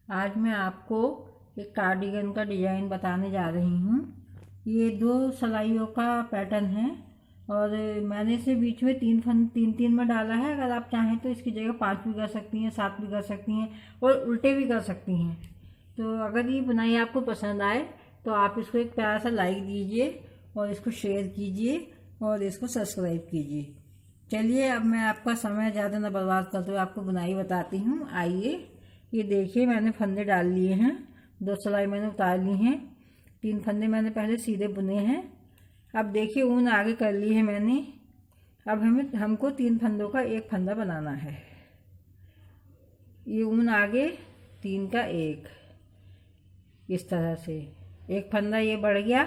आज मैं आपको एक कार्डिगन का डिज़ाइन बताने जा रही हूँ। ये 2 सिलाइयों का पैटर्न है और मैंने इसे बीच में तीन में डाला है। अगर आप चाहें तो इसकी जगह 5 भी कर सकती हैं, 7 भी कर सकती हैं और उल्टे भी कर सकती हैं। तो अगर ये बुनाई आपको पसंद आए तो आप इसको एक प्यारा सा लाइक दीजिए और इसको शेयर कीजिए और इसको सब्सक्राइब कीजिए। चलिए अब मैं आपका समय ज़्यादा ना बर्बाद करते हुए आपको बुनाई बताती हूँ। आइए, ये देखिए मैंने फंदे डाल लिए हैं, 2 सिलाई मैंने उतार ली हैं, 3 फंदे मैंने पहले सीधे बुने हैं। अब देखिए ऊन आगे कर ली है मैंने। अब हमको 3 फंदों का एक फंदा बनाना है। ये ऊन आगे 3 का 1, इस तरह से एक फंदा ये बढ़ गया।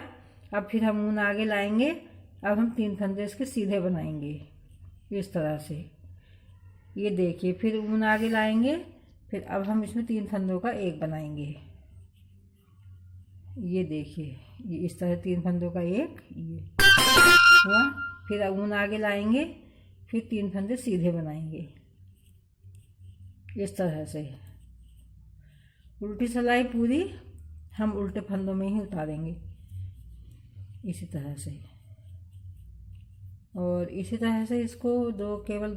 अब फिर हम ऊन आगे लाएंगे। अब हम 3 फंदे इसके सीधे बनाएंगे इस तरह से। ये देखिए फिर ऊन आगे लाएंगे, फिर अब हम इसमें 3 फंदों का 1 बनाएंगे। ये देखिए ये इस तरह 3 फंदों का 1 ये हुआ। फिर ऊन आगे लाएंगे, फिर 3 फंदे सीधे बनाएंगे इस तरह से। उल्टी सिलाई पूरी हम उल्टे फंदों में ही उतारेंगे इसी तरह से। और इसी तरह से इसको केवल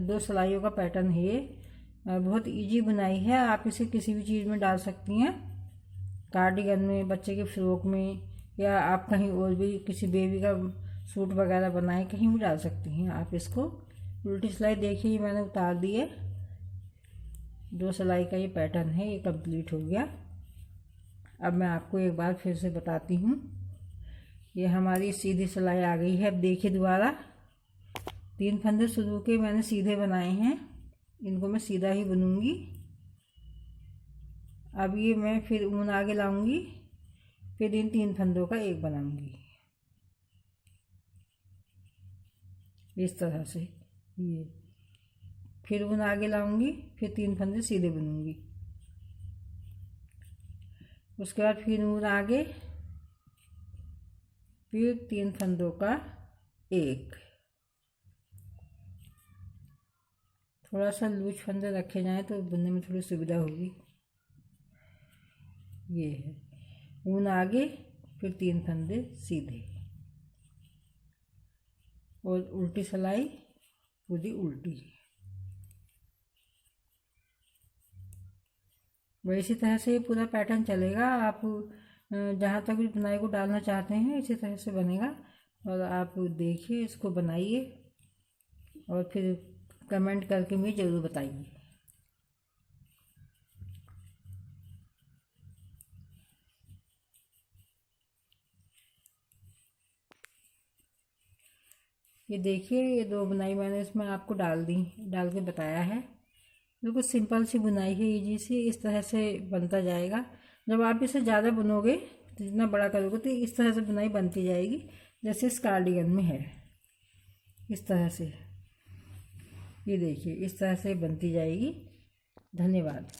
दो सिलाइयों का पैटर्न है ये। बहुत इजी बुनाई है, आप इसे किसी भी चीज़ में डाल सकती हैं, कार्डिगन में, बच्चे के फ्रॉक में, या आप कहीं और भी किसी बेबी का सूट वगैरह बनाए कहीं भी डाल सकती हैं आप इसको। उल्टी सिलाई देखिए मैंने उतार दी है। 2 सिलाई का ये पैटर्न है, ये कंप्लीट हो गया। अब मैं आपको एक बार फिर से बताती हूँ। ये हमारी सीधी सिलाई आ गई है। अब देखिए दोबारा 3 फंदे शुरू के मैंने सीधे बनाए हैं, इनको मैं सीधा ही बुनूंगी। अब ये मैं फिर ऊन आगे लाऊंगी, फिर इन 3 फंदों का 1 बनाऊंगी इस तरह से। ये फिर ऊन आगे लाऊंगी, फिर 3 फंदे सीधे बुनूंगी। उसके बाद फिर ऊन आगे, फिर 3 फंदों का 1। थोड़ा सा लूज फंदे रखे जाएं तो बुनने में थोड़ी सुविधा होगी। ये है ऊन आगे, फिर 3 फंदे सीधे और उल्टी सिलाई पूरी उल्टी। वैसी तरह से ये पूरा पैटर्न चलेगा। आप जहाँ तक भी बुनाई को डालना चाहते हैं इसी तरह से बनेगा। और आप देखिए इसको बनाइए और फिर कमेंट करके मुझे ज़रूर बताइए। ये देखिए ये 2 बुनाई मैंने इसमें आपको डाल के बताया है। बिल्कुल सिंपल सी बुनाई है, इजी सी। इस तरह से बनता जाएगा। जब आप इसे ज़्यादा बुनोगे तो जितना बड़ा करोगे तो इस तरह से बुनाई बनती जाएगी, जैसे इस कार्डिगन में है इस तरह से। ये देखिए इस तरह से बनती जाएगी। धन्यवाद।